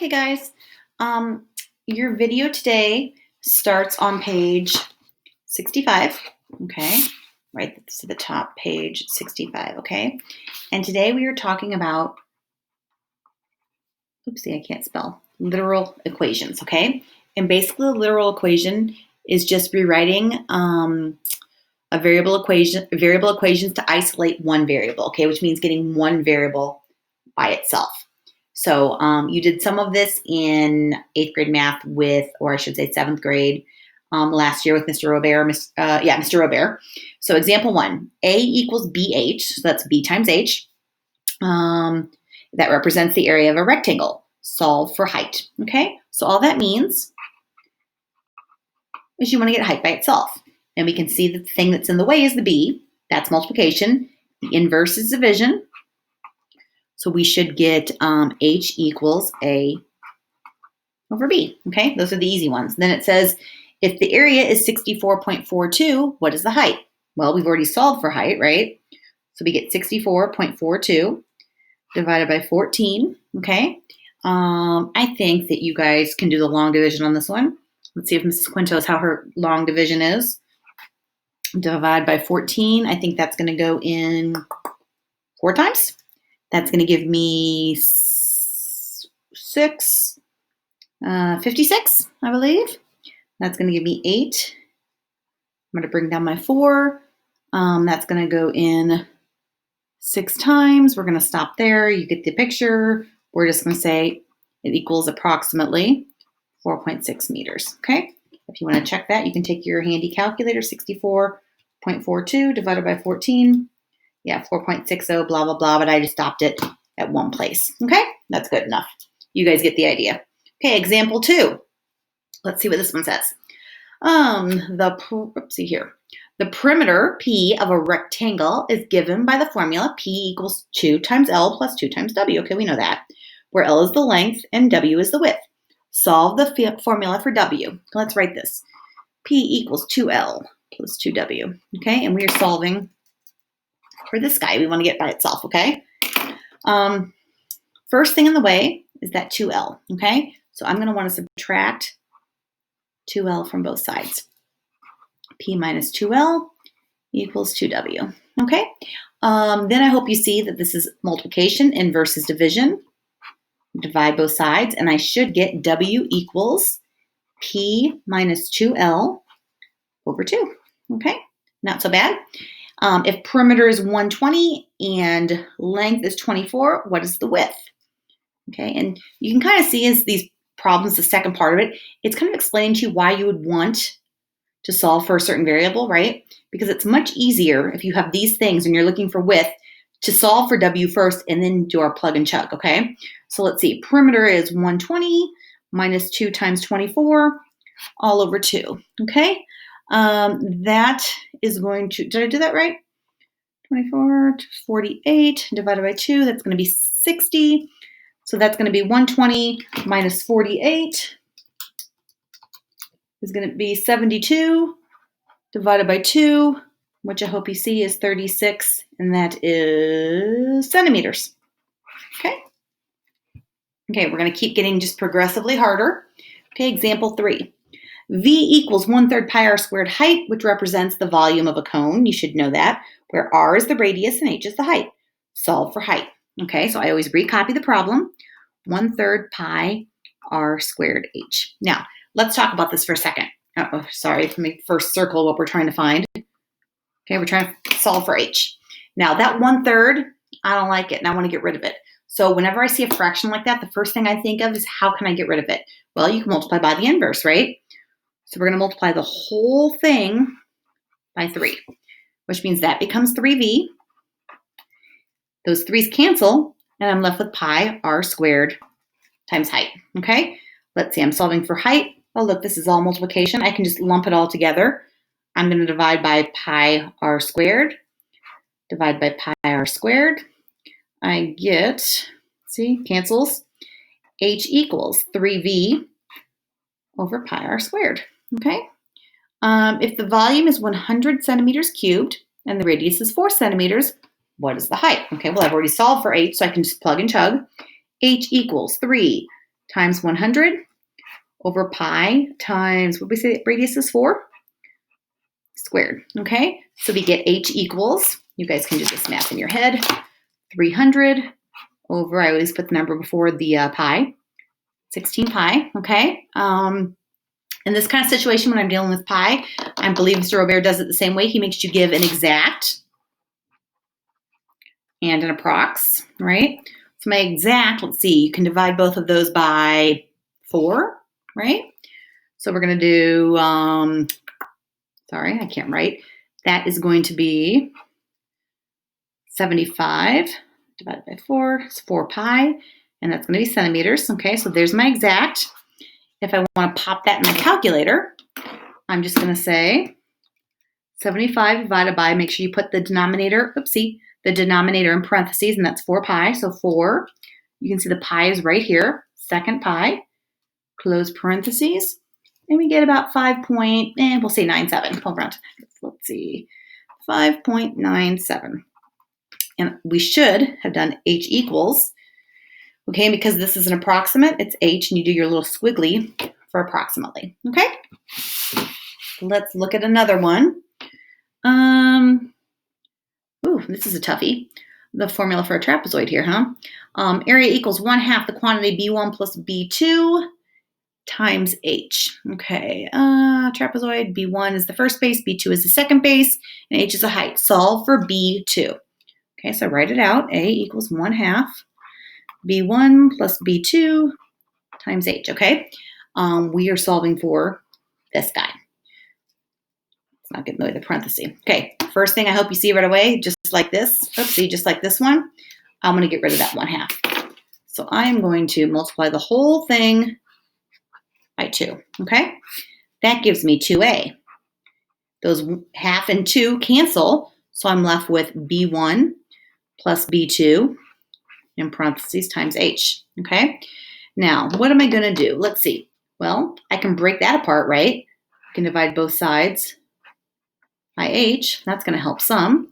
Okay, guys, your video today starts on page 65, okay? Right to the top, page 65, okay? And today we are talking about, oopsie, I can't spell, literal equations, okay? And basically the literal equation is just rewriting variable equations to isolate one variable, okay? Which means getting one variable by itself. So you did some of this in 8th grade math with, or I should say 7th grade last year with Mr. Robert. Mr. Robert. So example 1, A equals BH, so that's B times H. That represents the area of a rectangle. Solve for height, okay? So all that means is you want to get height by itself. And we can see that the thing that's in the way is the B. That's multiplication. The inverse is division. So we should get H equals A over B, okay? Those are the easy ones. Then it says, if the area is 64.42, what is the height? Well, we've already solved for height, right? So we get 64.42 divided by 14, okay? I think that you guys can do the long division on this one. Let's see if Mrs. Quinn knows how her long division is. Divide by 14, I think that's gonna go in 4 times. That's going to give me 56, I believe. That's going to give me 8. I'm going to bring down my 4. That's going to go in 6 times. We're going to stop there. You get the picture. We're just going to say it equals approximately 4.6 meters. Okay. If you want to check that, you can take your handy calculator, 64.42 divided by 14. Yeah, 4.60, blah, blah, blah, but I just stopped it at one place. Okay, that's good enough. You guys get the idea. Okay, example 2. Let's see what this one says. The perimeter, P, of a rectangle is given by the formula P equals 2 times L plus 2 times W. Okay, we know that. Where L is the length and W is the width. Solve the formula for W. Let's write this. P equals 2L plus 2W. Okay, and we are solving for this guy. We want to get by itself, okay? First thing in the way is that 2L, okay? So I'm going to want to subtract 2L from both sides. P minus 2L equals 2W, okay? Then I hope you see that this is multiplication, inverse is division. Divide both sides, and I should get W equals P minus 2L over 2, okay? Not so bad. If perimeter is 120 and length is 24, what is the width? Okay, and you can kind of see as these problems, the second part of it, it's kind of explaining to you why you would want to solve for a certain variable, right? Because it's much easier if you have these things and you're looking for width to solve for W first and then do our plug and chug, okay? So let's see, perimeter is 120 minus 2 times 24 all over 2, okay? That is going to, did I do that right? 24 to 48 divided by 2, that's going to be 60. So that's going to be 120 minus 48 is going to be 72 divided by 2, which I hope you see is 36, and that is centimeters. Okay. Okay, we're going to keep getting just progressively harder. Okay, example 3. V equals 1/3 pi r squared height, which represents the volume of a cone. You should know that, where r is the radius and h is the height. Solve for height. Okay, so I always recopy the problem. 1/3 pi r squared h. Now, let's talk about this for a second. Oh, sorry, let me first circle what we're trying to find. Okay, we're trying to solve for h. Now, that 1/3, I don't like it, and I want to get rid of it. So whenever I see a fraction like that, the first thing I think of is how can I get rid of it? Well, you can multiply by the inverse, right? So we're going to multiply the whole thing by 3, which means that becomes 3v. Those 3's cancel, and I'm left with pi r squared times height, okay? Let's see, I'm solving for height. Oh, look, this is all multiplication. I can just lump it all together. I'm going to divide by pi r squared, divide by pi r squared. I get, see, cancels, h equals 3v over pi r squared. Okay, if the volume is 100 centimeters cubed and the radius is 4 centimeters, what is the height? Okay, well, I've already solved for h, so I can just plug and chug. H equals 3 times 100 over pi times, what did we say the radius is 4? Squared, okay? So we get h equals, you guys can do this math in your head, 300 over, I always put the number before the pi, 16 pi, okay? In this kind of situation, when I'm dealing with pi, I believe Mr. Robert does it the same way. He makes you give an exact and an approx, right? So my exact, let's see, you can divide both of those by 4, right? So we're going to do, sorry, I can't write. That is going to be 75 divided by 4. It's 4 pi, and that's going to be centimeters. Okay, so there's my exact. If I want to pop that in my calculator, I'm just going to say 75 divided by, make sure you put the denominator, the denominator in parentheses, and that's 4 pi. So 4, you can see the pi is right here, second pi, close parentheses, and we get about 5.97. We'll say 97. Let's see, 5.97. And we should have done h equals, okay, because this is an approximate, it's h, and you do your little squiggly for approximately, okay? Let's look at another one. This is a toughie. The formula for a trapezoid here, huh? Area equals 1/2 the quantity b1 plus b2 times h. Okay, trapezoid, b1 is the first base, b2 is the second base, and h is a height. Solve for b2. Okay, so write it out. A equals 1/2 b1 plus b2 times h, okay? We are solving for this guy. Let's not get in the way of the parenthesis. Okay, first thing I hope you see right away, just like this, just like this one, I'm going to get rid of that 1/2. So I'm going to multiply the whole thing by 2, okay? That gives me 2a. Those 1/2 and 2 cancel, so I'm left with b1 plus b2 in parentheses times h, okay? Now, what am I going to do? Let's see. Well, I can break that apart, right? I can divide both sides by h. That's going to help some.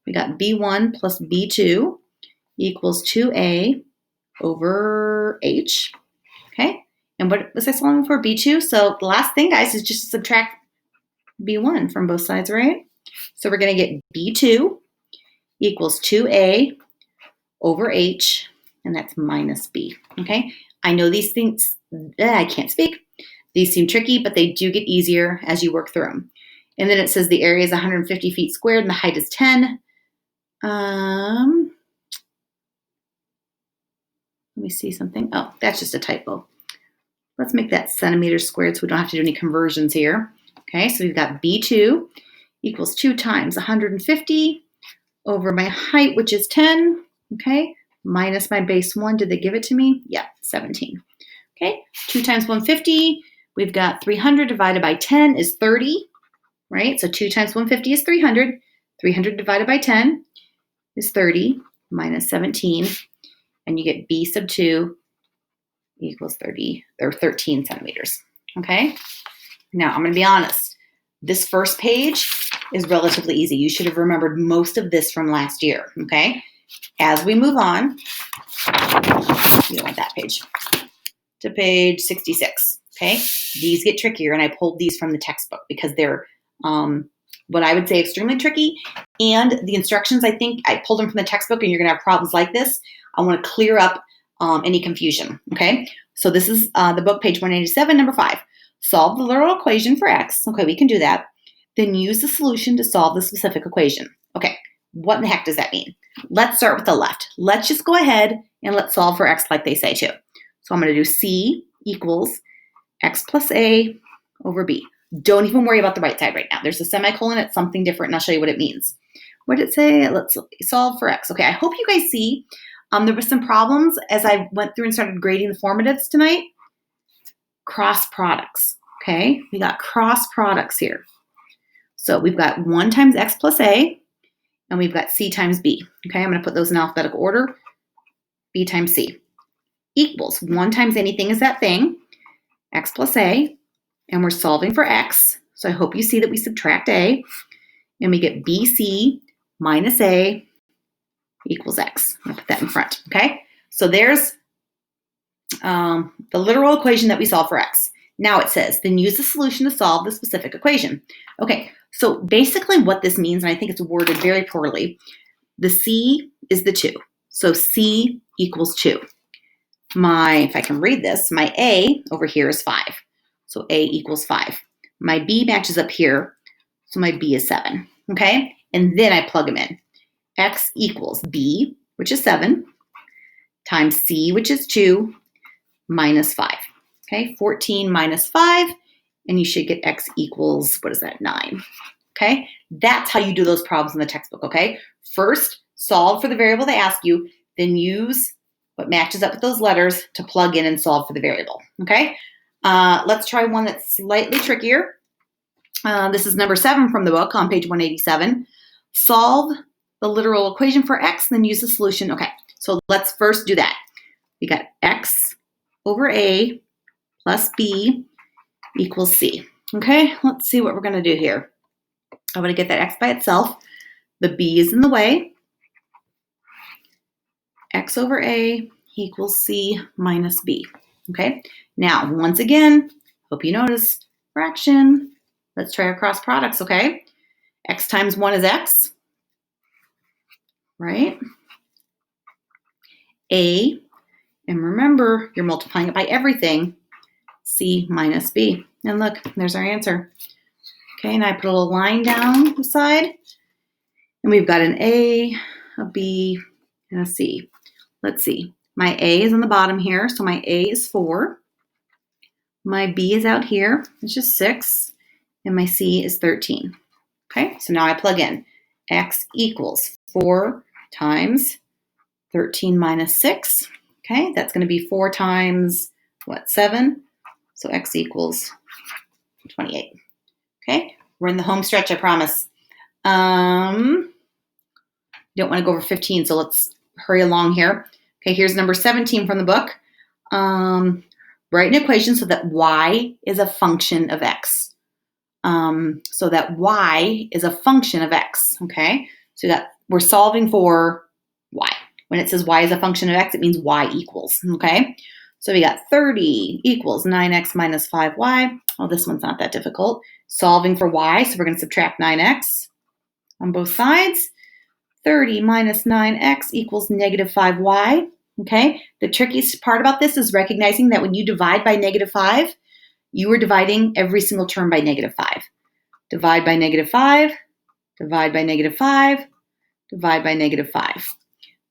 We got b1 plus b2 equals 2a over h, okay? And what was I solving for? b2. So the last thing, guys, is just to subtract b1 from both sides, right? So we're going to get b2 equals 2a over h, and that's minus b, okay? I know these things, I can't speak. These seem tricky, but they do get easier as you work through them. And then it says the area is 150 feet squared and the height is 10. Let me see something. Oh, that's just a typo. Let's make that centimeters squared so we don't have to do any conversions here. Okay, so we've got b2 equals 2 times 150 over my height, which is 10, okay, minus my base 1. Did they give it to me? Yeah, 17. Okay, 2 times 150, we've got 300 divided by 10 is 30, right? So 2 times 150 is 300. 300 divided by 10 is 30 minus 17, and you get b sub 2 equals 30 or 13 centimeters, okay? Now, I'm going to be honest. This first page is relatively easy. You should have remembered most of this from last year, okay? As we move on, you don't want that page, to page 66, okay? These get trickier, and I pulled these from the textbook because they're what I would say extremely tricky, and the instructions, I think, I pulled them from the textbook, and you're going to have problems like this. I want to clear up any confusion, okay? So this is the book, page 187, number 5. Solve the literal equation for x. Okay, we can do that. Then use the solution to solve the specific equation. Okay, what in the heck does that mean? Let's start with the left. Let's just go ahead and let's solve for x like they say to. So I'm going to do c equals x plus a over b. Don't even worry about the right side right now. There's a semicolon. It's something different, and I'll show you what it means. What did it say? Let's solve for x. Okay, I hope you guys see there were some problems as I went through and started grading the formatives tonight. Cross products, okay? We got cross products here. So we've got 1 times x plus a, and we've got c times b, okay? I'm going to put those in alphabetical order. B times c equals 1 times anything is that thing, x plus a, and we're solving for x. So I hope you see that we subtract a, and we get bc minus a equals x. I'm going to put that in front, okay? So there's the literal equation that we solve for x. Now it says, then use the solution to solve the specific equation. Okay, so basically what this means, and I think it's worded very poorly, the c is the 2. So c equals 2. If I can read this, my a over here is 5. So a equals 5. My b matches up here, so my b is 7. Okay, and then I plug them in. X equals b, which is 7, times c, which is 2, minus 5. Okay, 14 minus 5, and you should get x equals, what is that, 9. Okay, that's how you do those problems in the textbook, okay? First, solve for the variable they ask you, then use what matches up with those letters to plug in and solve for the variable, okay? Let's try one that's slightly trickier. This is number 7 from the book on page 187. Solve the literal equation for x, then use the solution. Okay, so let's first do that. We got x over a plus b equals c. Okay, let's see what we're going to do here. I'm going to get that x by itself. The b is in the way. X over a equals c minus b. Okay, now once again, hope you notice fraction. Let's try our cross products, okay? X times 1 is x, right? A, and remember, you're multiplying it by everything, c minus b. And look, there's our answer. Okay, and I put a little line down the side, and we've got an A, a B, and a C. Let's see. My A is on the bottom here, so my A is 4. My B is out here, it's just 6, and my C is 13. Okay, so now I plug in. X equals 4 times 13 minus 6. Okay, that's going to be 4 times, 7? So x equals 28. Okay, we're in the home stretch, I promise. Don't want to go over 15, so let's hurry along here. Okay, here's number 17 from the book. Write an equation so that y is a function of x. So that y is a function of x, okay? So we're solving for y. When it says y is a function of x, it means y equals, okay? So we got 30 equals 9x minus 5y. Well, this one's not that difficult. Solving for y, so we're going to subtract 9x on both sides. 30 minus 9x equals negative 5y, okay? The trickiest part about this is recognizing that when you divide by negative 5, you are dividing every single term by negative 5. Divide by negative 5, divide by negative 5, divide by negative 5.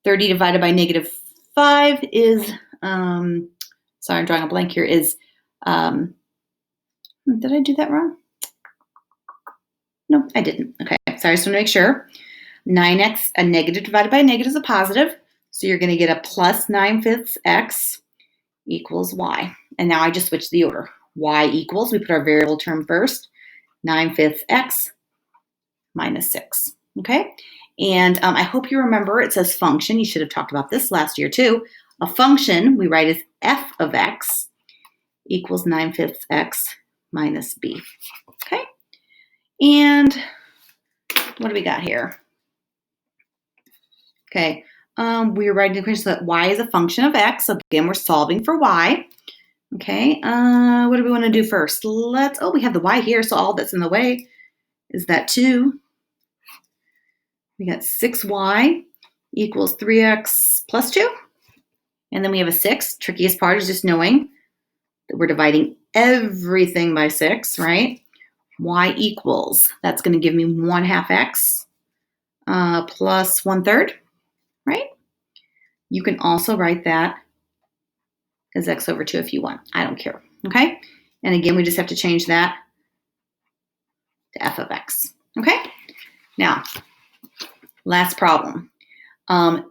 30 divided by negative 5 is, sorry, I'm drawing a blank here, is, did I do that wrong? No, I didn't. Okay, sorry, I just want to make sure. 9x, a negative divided by a negative is a positive, so you're going to get a plus 9/5 x equals y. And now I just switched the order. Y equals, we put our variable term first, 9/5 x minus 6, okay? And I hope you remember it says function. You should have talked about this last year too. A function we write as f of x equals 9/5 x minus b, okay? And what do we got here? Okay, we're writing the equation so that y is a function of x. So again, we're solving for y. Okay, what do we want to do first? We have the y here, so all that's in the way is that 2. We got 6y equals 3x plus 2. And then we have a 6. Trickiest part is just knowing that we're dividing everything by 6, right? Y equals, that's going to give me 1/2 x plus 1/3, right? You can also write that as x over 2 if you want. I don't care, okay? And again, we just have to change that to f of x, okay? Now, last problem.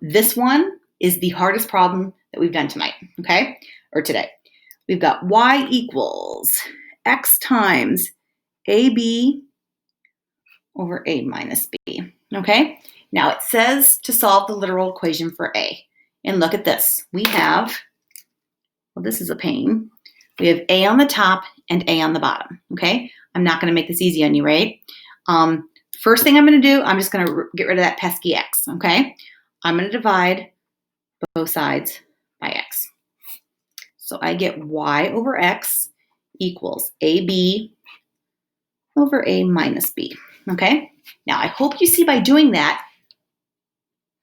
This one is the hardest problem that we've done tonight, okay? Or today. We've got y equals x times ab over a minus b, okay? Now it says to solve the literal equation for a. And look at this. We have, well, this is a pain. We have a on the top and a on the bottom, okay? I'm not going to make this easy on you, right? First thing I'm going to do, I'm just going to get rid of that pesky x, okay? I'm going to divide both sides by x. So I get y over x equals ab over a minus b. Okay? Now, I hope you see by doing that,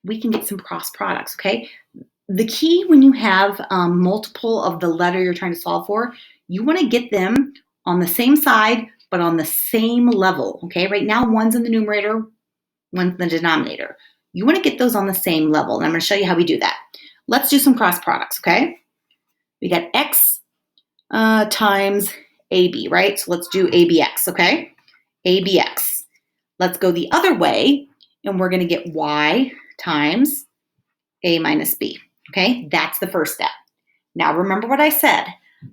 we can get some cross products, okay? The key when you have multiple of the letter you're trying to solve for, you want to get them on the same side, but on the same level, okay? Right now, one's in the numerator, one's in the denominator. You want to get those on the same level, and I'm going to show you how we do that. Let's do some cross products, okay? We got x times ab, right? So let's do abx, okay? abx. Let's go the other way, and we're going to get y times a minus b, okay? That's the first step. Now, remember what I said.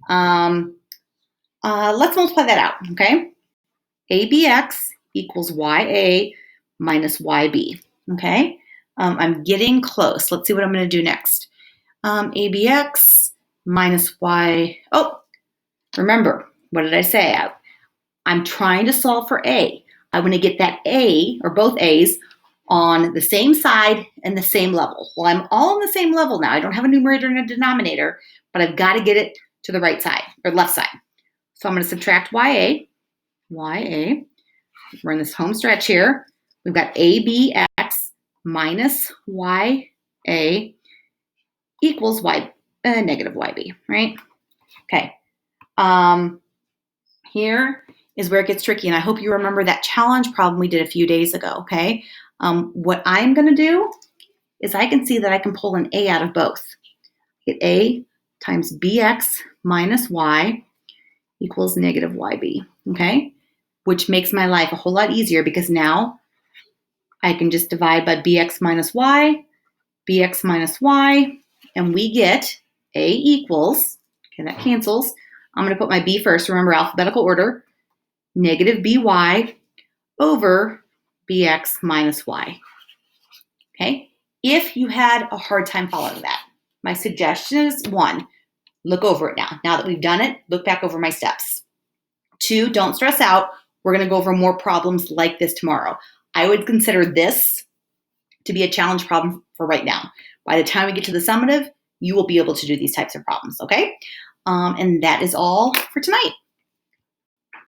Let's multiply that out, okay? abx equals ya minus yb, okay? I'm getting close. Let's see what I'm going to do next. abx minus y. Oh, remember, what did I say? I'm trying to solve for a. I want to get that a, or both a's, on the same side and the same level. Well, I'm all on the same level now. I don't have a numerator and a denominator, but I've got to get it to the right side, or left side. So I'm going to subtract ya. We're in this home stretch here. We've got abx minus ya equals negative yb, right? Okay. Here is where it gets tricky, and I hope you remember that challenge problem we did a few days ago, okay? What I'm going to do is I can see that I can pull an a out of both. Get a times bx minus y equals negative yb, okay? Which makes my life a whole lot easier because now I can just divide by bx minus y, and we get a equals, okay, that cancels. I'm going to put my b first, remember alphabetical order, negative by over bx minus y, okay? If you had a hard time following that, my suggestion is 1, look over it now. Now that we've done it, look back over my steps. 2, don't stress out. We're going to go over more problems like this tomorrow. I would consider this to be a challenge problem for right now. By the time we get to the summative, you will be able to do these types of problems, okay? And that is all for tonight.